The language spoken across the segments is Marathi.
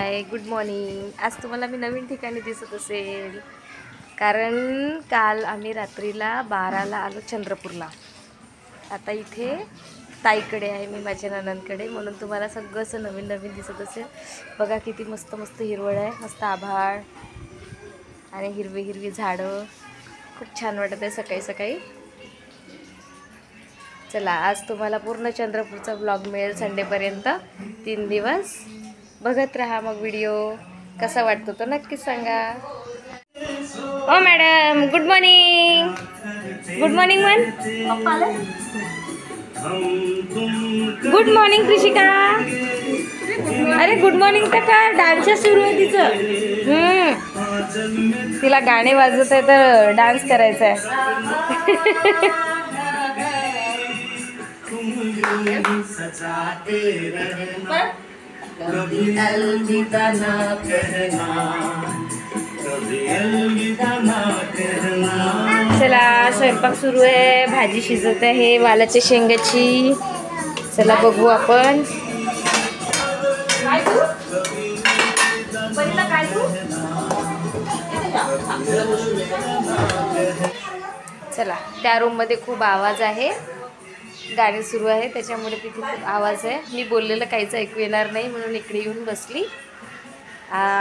Hi good morning. आज तुम्हाला मी नवीन ठिकाणी दिसत असेल, कारण काल आम्ही रात्रीला 12ला आलो चंद्रपूरला। आता इथे ताईकडे आहे मी, माझ्या नणंदकडे, म्हणून तुम्हाला सगळं असं नवीन नवीन दिसत असेल। बघा किती मस्त मस्त हिरवळ आहे, मस्त आभाळ आणि हिरवी हिरवी झाडं, खूप छान वाटत आहे सकाळी सकाळी। चला आज तुम्हाला पूर्ण चंद्रपूरचा ब्लॉग मिळेल संडेपर्यंत, 3 दिवस बघत राहा। मग व्हिडिओ कसा वाटतो तो नक्की सांगा। ओ madam good morning, good morning म्हण। Good morning Krishika. अरे गुड मॉर्निंग तर का डान्स सुरू आहे तिचं। तिला गाणे वाजत आहे तर डान्स करायचा आहे। कभी अलविदा ना कहना, कभी अलविदा ना कहना। चला स्वयंपाक सुरू आहे, भाजी शिजत आहे वालाच्या शेंगाची। चला बघू आपण। चला त्या रूम मध्ये खूप आवाज आहे, गाणी सुरू आहे त्याच्यामुळे तिथे खूप आवाज आहे। मी बोललेलं काहीच ऐकू येणार नाही म्हणून इकडे येऊन बसली।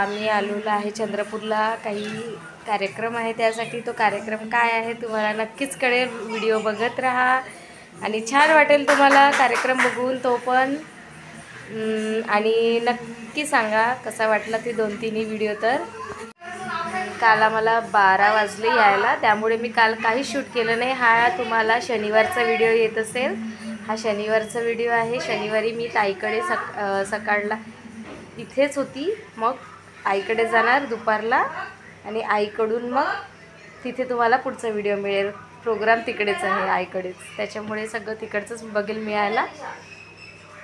मी आलेलो आहे चंद्रपूरला, काही कार्यक्रम आहे त्यासाठी। तो कार्यक्रम काय आहे तुम्हाला नक्कीच कळेल, व्हिडिओ बघत राहा आणि छान वाटेल तुम्हाला कार्यक्रम बघून तो पण। आणि नक्की सांगा कसा वाटला ते 2-3 व्हिडिओ। तर काल आम्हाला 12 वाजले यायला, त्यामुळे मी काल काही शूट केलं नाही। हा तुम्हाला शनिवारचा व्हिडिओ येत असेल, हा शनिवारचा व्हिडिओ आहे। शनिवारी मी ताईकडे सकाळला इथेच होती, मग आईकडे जाणार दुपारला आणि आईकडून मग तिथे तुम्हाला पुढचा व्हिडिओ मिळेल। प्रोग्राम तिकडेच आहे आईकडेच, त्याच्यामुळे सगळं तिकडचंच बघेल मिळायला।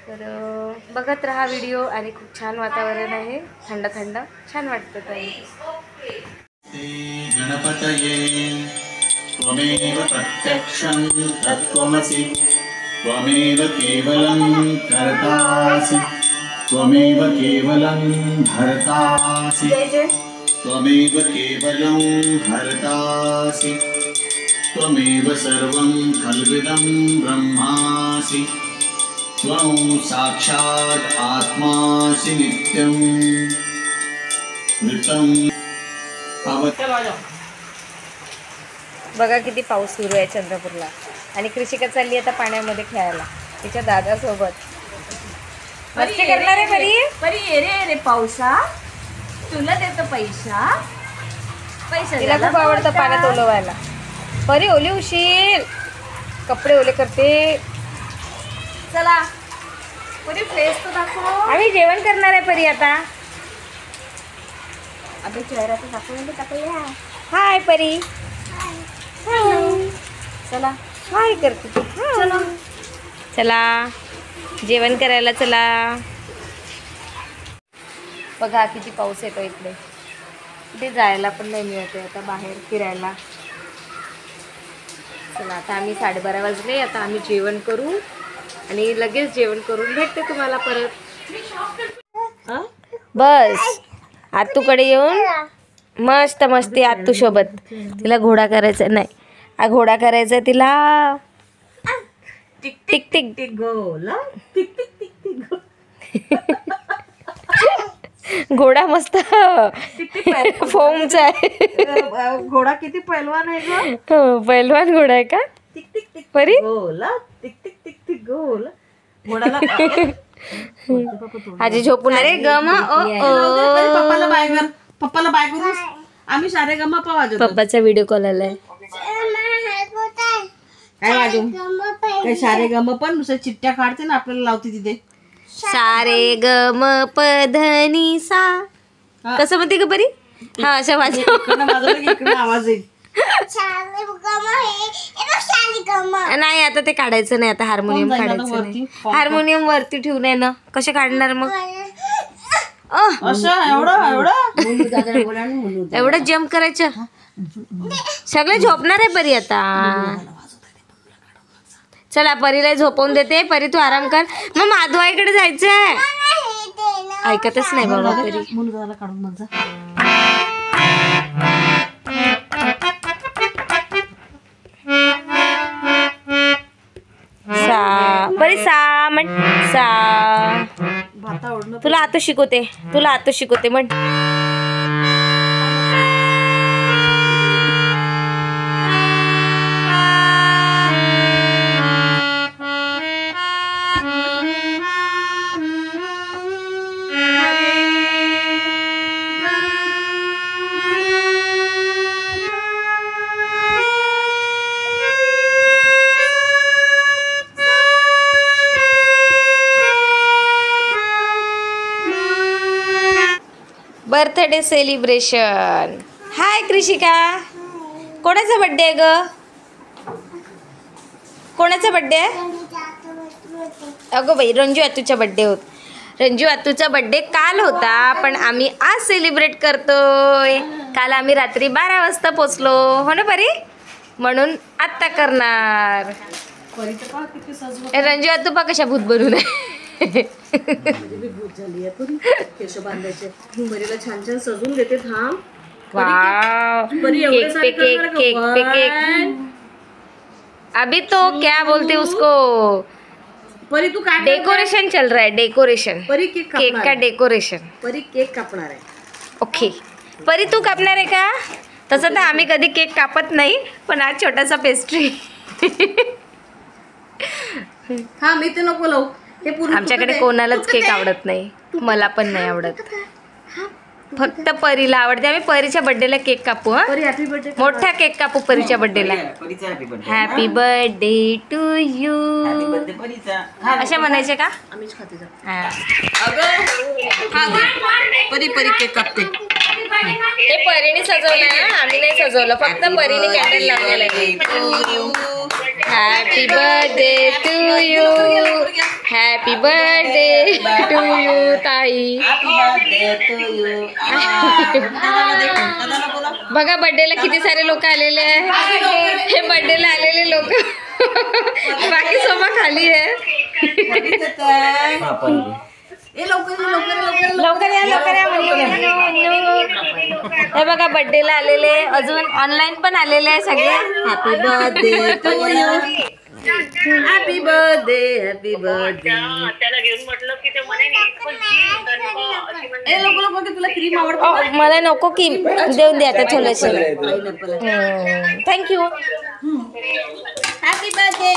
तर बघत राहा व्हिडिओ। आणि खूप छान वातावरण आहे, थंड थंड छान वाटतं ताई। गणपतये त्वमेव प्रत्यक्षं तत्त्वमसि, त्वमेव केवलं कर्तासि, त्वमेव केवलं भर्तासि, त्वमेव केवलं भर्तासि, त्वमेव सर्वं खल्विदं ब्रह्मासि, त्वं साक्षात् आत्मासि नित्यं मृतं। बघा किती पाऊस सुरू आहे चंद्रपूरला, आणि कृषिका चालली आता पाण्यामध्ये खेळायला तिच्या दादासोबत। मस्ती करणार आहे परी। परी ये रे पावसा, तुला देतो पैसा। तिला खूप आवडतं पाण्यात ओलवायला। परी ओली उशीर, कपडे ओले करते। चला परी फेस तो दाखव। आम्ही जेवण करणार आहे परी आता। अबे चेहरा तो दाखव। हाय परी, चला हाय करते तू। चला चला जेवण करायला चला। बघा किती पाऊस येतो इकडे, कुठे जायला पण नाही मिळत आहे आता बाहेर फिरायला। चला आता आम्ही 12:30 वाजले, आता आम्ही जेवण करू आणि लगेच जेवण करून भेटते तुम्हाला परत। बस आत्तूकडे येऊन मस्त मस्ती आत्तू सोबत। तिला घोडा करायचा नाही, घोडा करायचा तिला। टिक टिक टिक टिक गोल, टिक टिक टिक टिक गोल। घोडा मस्त फोमचा आहे। घोडा किती पैलवान आहे ग। पैलवान घोडा आहे का टिक टिक टिक परी? गोल, टिक टिक टिक टिक गोल। घोडाला आजी झोपून अरे गम पप्पाला बाय कर, पप्पाला बाय करू। आम्ही सारे गमा वाजवतो। पप्पाचा व्हिडिओ कॉल आलाय। काय वाजू? काय सारे गम पण नुसतं चिट्ट्या काढते ना आपल्याला लावते तिथे। सारे ग म प ध नि सा, कसं म्हणते ग परी? हा अशा माझ्या इकडनं वाजवलं की इकडनं आवाज येईल। नाही आता ते काढायचं नाही, आता हार्मोनियम कोण जाईल आता काढायचं वरती? नाही। हार्मोनियम वरती ठेवून आहे ना, कसे काढणार मग? असं एवढं एवढं जम्प करायचं, सगळे झोपणार आहे परी आता। चला परीला झोपवून देते, परी तू आराम कर। मग माधवाईकडे जायचंय। ऐकतच नाही बाबा परी. मुलगाला काढून मग जा. सा परी सा म्हण सा. भाता ओढणं तुला आतो शिकवते म्हण. Birthday celebration. हाय कृषिका. कोणाचा बड्डे आहे ग? कोणाचा बड्डे आहे? अगो बाई रंजू आतूचा बड्डे होत. रंजू आतूचा बड्डे काल होता पण आम्ही आज सेलिब्रेट करतोय. काल आम्ही रात्री 12 वाजता पोचलो हो ना परी, म्हणून आत्ता करणार. रंजू आतू पा कशा भूत बनून आहे. भूत झाली आहे परी. केश बांधायचे. परीला छान छान सजून देते. थांब. वाव परी एवढे केक सारे पे केक करणार का? केक पे केक. अभी तो क्या बोलते उसको, परी तू काय डेकोरेशन चल रहा है. डेकोरेशन परी केक केक कापणार का आहे. डेकोरेशन. परी केक कापणार आहे. ओके परी तू कापणार आहे का? तसं तर आम्ही कधी केक कापत नाही पण आज छोटासा पेस्ट्री. हा मी ते नको लावू. हे पूर्ण आमच्याकडे कोणालाच केक आवडत नाही. मला पण नाही आवडत. फक्त परीला आवडते. आम्ही परीच्या बर्थडेला केक कापू. हा परी हॅपी बर्थडे. मोठा केक कापू परीच्या बर्थडेला. हॅपी बर्थडे टू यू अशा म्हणायचे का? आम्हीच खाते जा. हा. परी परी केक कापते. ते परीने सजवलंय ना, आम्ही नाही सजवलं. फक्त परीने कॅन्डल लावलेलं आहे. Happy birthday to you. Happy birthday to you ताई. बघा बर्थडेला किती सारे लोक आलेले आहे. हे बर्थडेला आलेले लोक. बाकी सोबा खाली आहे. लवकर या लवकर या. हे बघा बर्थडेला आलेले, अजून ऑनलाईन पण आलेले आहे सगळे. Happy birthday to you. Happy birthday happy birthday. त्याला घेऊन म्हटलं की ते म्हणे ए लोक लोक तुला क्रीम आवडते. मला नको की देऊन द्या आता थोडेसे. थँक्यू. Happy birthday.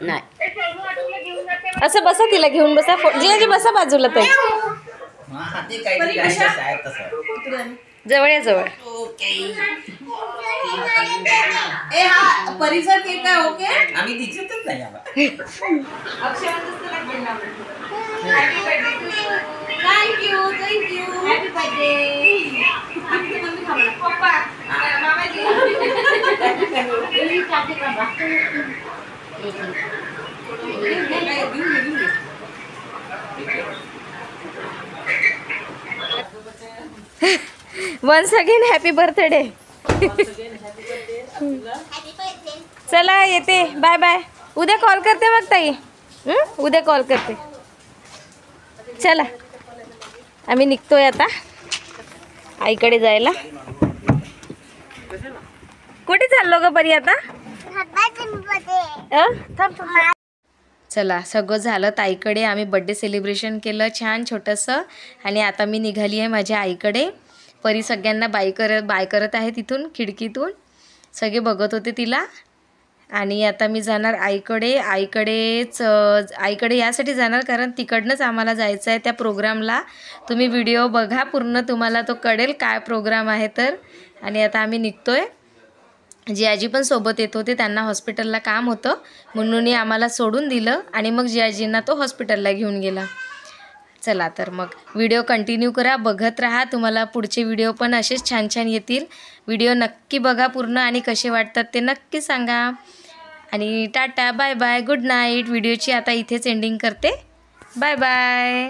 नाही असं बसा, तिला घेऊन बसा. जिजाजी बसा बाजूला ताई. जवळ या जवळ. ए हा परीचा केक आहे. ओके आम्ही दिसतच नाही आम्हाला. Thank you thank you. Happy birthday. पप्पा मामाजी. Once again happy birthday. चला येते. Bye bye. उद्या कॉल करते मग ताई. उद्या कॉल करते. चला आम्ही निघतोय आता आईकडे जायला. कुठे चाललो ग परी आता? चला सगळं झालं. ताईकडे आम्ही बड्डे सेलिब्रेशन केलं छान छोटंसं. आणि आता मी निघाली आहे माझ्या आईकडे. परी सगळ्यांना बाय करत आहे तिथून खिडकीतून. सगळे बघत होते तिला. आणि आता मी जाणार आईकडे. आईकडे यासाठी जाणार कारण तिकडनंच आम्हाला जायचं आहे त्या प्रोग्रामला. तुम्ही व्हिडिओ बघा पूर्ण, तुम्हाला तो कळेल काय प्रोग्राम आहे तर. आणि आता आम्ही निघतोय. जियाजी पण सोबत येत होते, त्यांना हॉस्पिटलला काम होतं म्हणून आम्हाला सोडून दिलं आणि मग जियाजींना तो हॉस्पिटलला घेऊन गेला. चला तर मग व्हिडिओ कंटिन्यू करा, बघत राहा. तुम्हाला पुढचे व्हिडिओ पण असेच छान छान येतील. व्हिडिओ नक्की बघा पूर्ण आणि कसे वाटतात ते नक्की सांगा. आणि tata bye bye good night. व्हिडिओची आता इथेच एंडिंग करते. Bye bye.